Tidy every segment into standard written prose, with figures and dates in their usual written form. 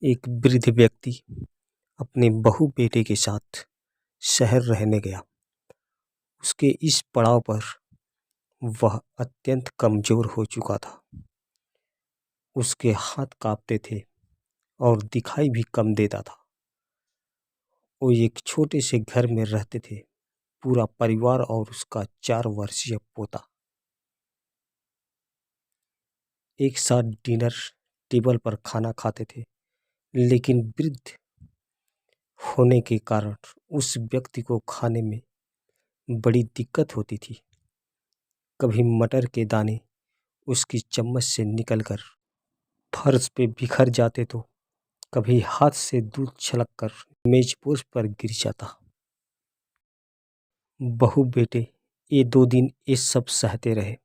एक वृद्ध व्यक्ति अपने बहू बेटे के साथ शहर रहने गया। उसके इस पड़ाव पर वह अत्यंत कमज़ोर हो चुका था। उसके हाथ काँपते थे और दिखाई भी कम देता था। वो एक छोटे से घर में रहते थे, पूरा परिवार और उसका 4 वर्षीय पोता। एक साथ डिनर टेबल पर खाना खाते थे, लेकिन वृद्ध होने के कारण उस व्यक्ति को खाने में बड़ी दिक्कत होती थी। कभी मटर के दाने उसकी चम्मच से निकलकर फर्श पे बिखर जाते तो कभी हाथ से दूध छलककर मेजपोश पर गिर जाता। बहू बेटे ये 2 दिन ये सब सहते रहे,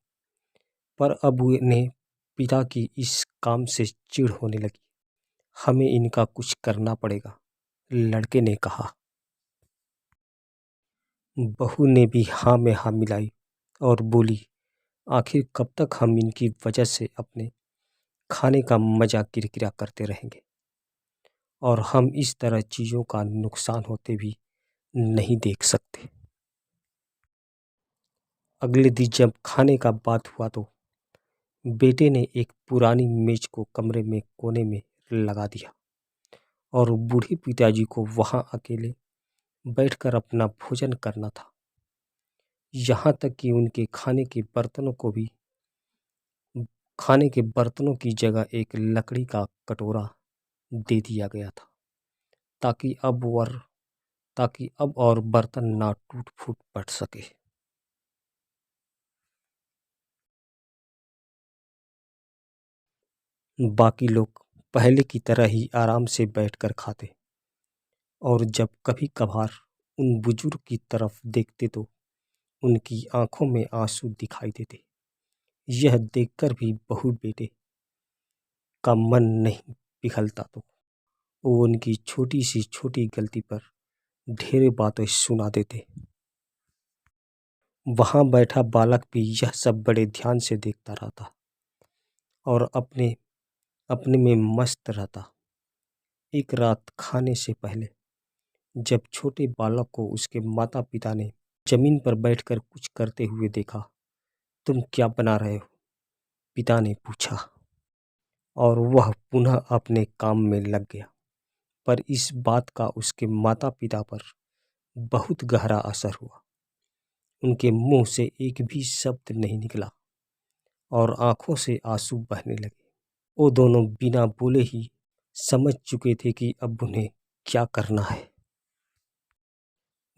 पर अब उन्हें पिता की इस काम से चिढ़ होने लगी। हमें इनका कुछ करना पड़ेगा, लड़के ने कहा। बहू ने भी हाँ में हाँ मिलाई और बोली, आखिर कब तक हम इनकी वजह से अपने खाने का मजा किरकिरा करते रहेंगे और हम इस तरह चीज़ों का नुकसान होते भी नहीं देख सकते। अगले दिन जब खाने का बात हुआ तो बेटे ने एक पुरानी मेज को कमरे में कोने में लगा दिया और बूढ़े पिताजी को वहां अकेले बैठकर अपना भोजन करना था। यहाँ तक कि उनके खाने के बर्तनों की जगह एक लकड़ी का कटोरा दे दिया गया था, ताकि अब और बर्तन ना टूट फूट पड़ सके। बाकी लोग पहले की तरह ही आराम से बैठकर खाते और जब कभी कभार उन बुजुर्ग की तरफ देखते तो उनकी आंखों में आंसू दिखाई देते। यह देखकर भी बहू बेटे का मन नहीं पिघलता तो वो उनकी छोटी सी छोटी गलती पर ढेर बातें सुना देते। वहां बैठा बालक भी यह सब बड़े ध्यान से देखता रहता और अपने अपने में मस्त रहता। एक रात खाने से पहले जब छोटे बालक को उसके माता पिता ने जमीन पर बैठकर कुछ करते हुए देखा, तुम क्या बना रहे हो? पिता ने पूछा और वह पुनः अपने काम में लग गया। पर इस बात का उसके माता पिता पर बहुत गहरा असर हुआ। उनके मुंह से एक भी शब्द नहीं निकला और आंखों से आंसू बहने लगे। वो दोनों बिना बोले ही समझ चुके थे कि अब उन्हें क्या करना है।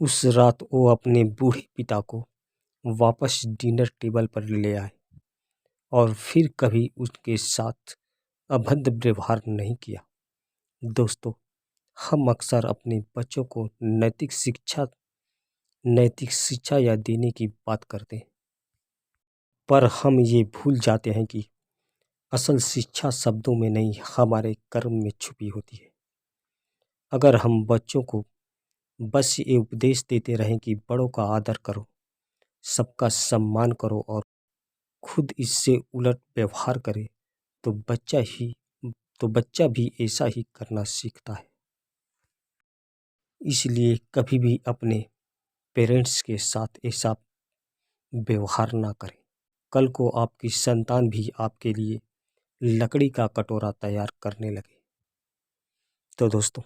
उस रात वो अपने बूढ़े पिता को वापस डिनर टेबल पर ले आए और फिर कभी उसके साथ अभद्र व्यवहार नहीं किया। दोस्तों, हम अक्सर अपने बच्चों को नैतिक शिक्षा या देने की बात करते हैं, पर हम ये भूल जाते हैं कि असल शिक्षा शब्दों में नहीं, हमारे कर्म में छुपी होती है। अगर हम बच्चों को बस ये उपदेश देते रहें कि बड़ों का आदर करो, सबका सम्मान करो और खुद इससे उलट व्यवहार करे, तो बच्चा भी ऐसा ही करना सीखता है। इसलिए कभी भी अपने पेरेंट्स के साथ ऐसा व्यवहार ना करें। कल को आपकी संतान भी आपके लिए लकड़ी का कटोरा तैयार करने लगे। तो दोस्तों,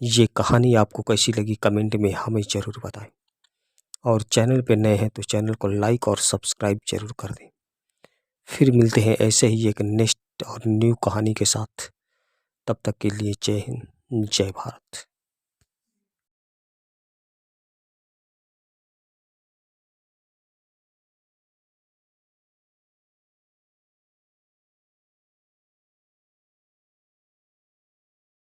ये कहानी आपको कैसी लगी कमेंट में हमें ज़रूर बताएं और चैनल पे नए हैं तो चैनल को लाइक और सब्सक्राइब जरूर कर दें। फिर मिलते हैं ऐसे ही एक नेक्स्ट और न्यू कहानी के साथ। तब तक के लिए जय हिंद, जय भारत।